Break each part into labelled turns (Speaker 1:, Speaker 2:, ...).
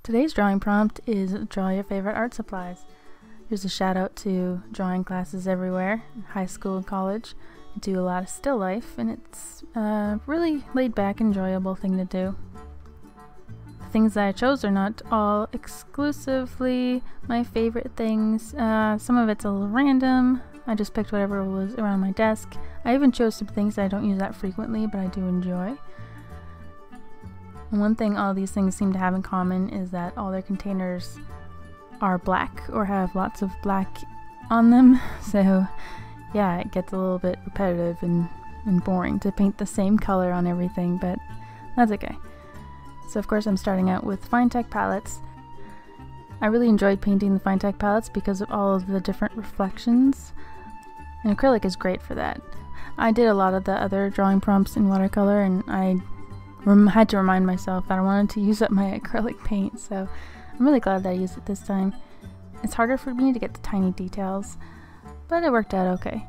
Speaker 1: Today's drawing prompt is draw your favorite art supplies. Here's a shout out to drawing classes everywhere, high school and college. I do a lot of still life and it's a really laid back, enjoyable thing to do. The things that I chose are not all exclusively my favorite things. Some of it's a little random. I just picked whatever was around my desk. I even chose some things that I don't use that frequently, but I do enjoy. And one thing all these things seem to have in common is that all their containers are black or have lots of black on them. So yeah, it gets a little bit repetitive and boring to paint the same color on everything, but that's okay. So of course I'm starting out with Finetec palettes. I really enjoyed painting the Finetec palettes because of all of the different reflections, and acrylic is great for that. I did a lot of the other drawing prompts in watercolor and I had to remind myself that I wanted to use up my acrylic paint, so I'm really glad that I used it this time. It's harder for me to get the tiny details, but it worked out okay.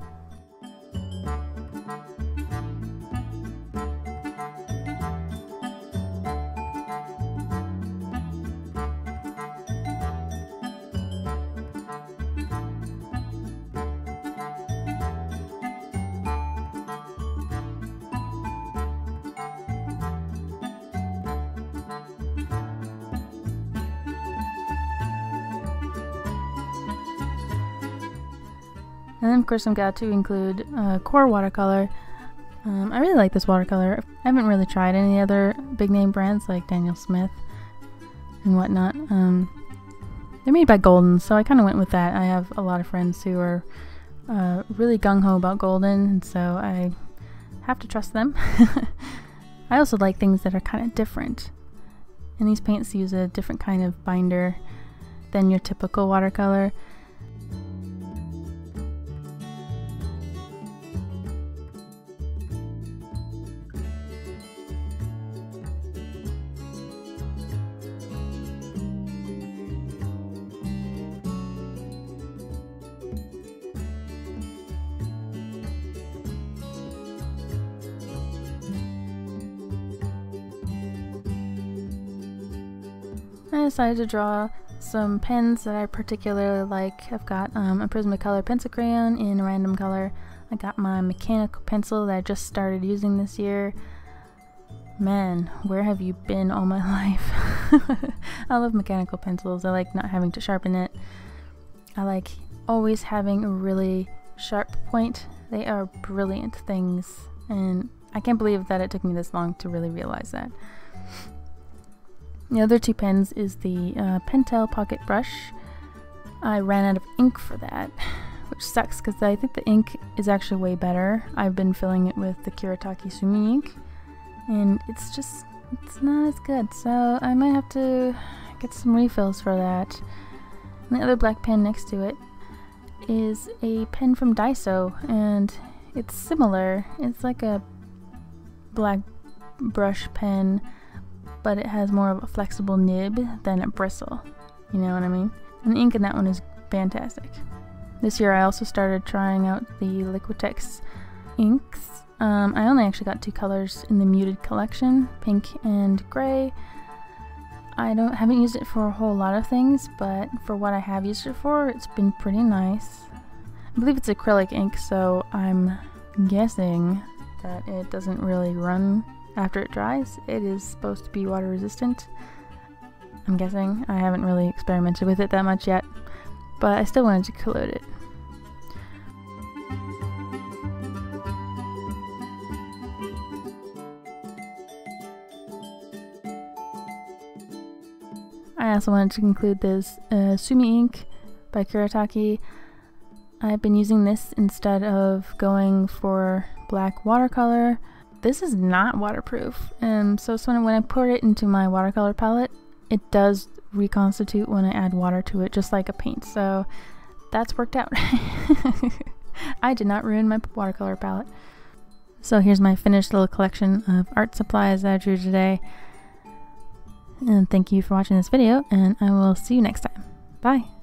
Speaker 1: And then of course I'm got to include Core watercolor. I really like this watercolor. I haven't really tried any other big name brands like Daniel Smith and whatnot. They're made by Golden, so I kind of went with that. I have a lot of friends who are really gung-ho about Golden, and so I have to trust them. I also like things that are kind of different. And these paints use a different kind of binder than your typical watercolor. I decided to draw some pens that I particularly like. I've got a Prismacolor pencil crayon in a random color. I got my mechanical pencil that I just started using this year. Man, where have you been all my life? I love mechanical pencils. I like not having to sharpen it. I like always having a really sharp point. They are brilliant things, and I can't believe that it took me this long to really realize that. The other two pens is the Pentel Pocket Brush. I ran out of ink for that, which sucks because I think the ink is actually way better. I've been filling it with the Kuretake Sumi ink, and it's not as good, so I might have to get some refills for that. And the other black pen next to it is a pen from Daiso, and it's similar. It's like a black brush pen, but it has more of a flexible nib than a bristle. You know what I mean? And the ink in that one is fantastic. This year I also started trying out the Liquitex inks. I only actually got 2 colors in the muted collection, pink and gray. I haven't used it for a whole lot of things, but for what I have used it for, it's been pretty nice. I believe it's acrylic ink, so I'm guessing that it doesn't really run after it dries. It is supposed to be water resistant, I'm guessing. I haven't really experimented with it that much yet, but I still wanted to collate it. I also wanted to include this Sumi ink by Kuretake. I've been using this instead of going for black watercolor. This is not waterproof, so when I pour it into my watercolor palette, it does reconstitute when I add water to it, just like a paint, so that's worked out. I did not ruin my watercolor palette. So here's my finished little collection of art supplies that I drew today. And thank you for watching this video, and I will see you next time. Bye!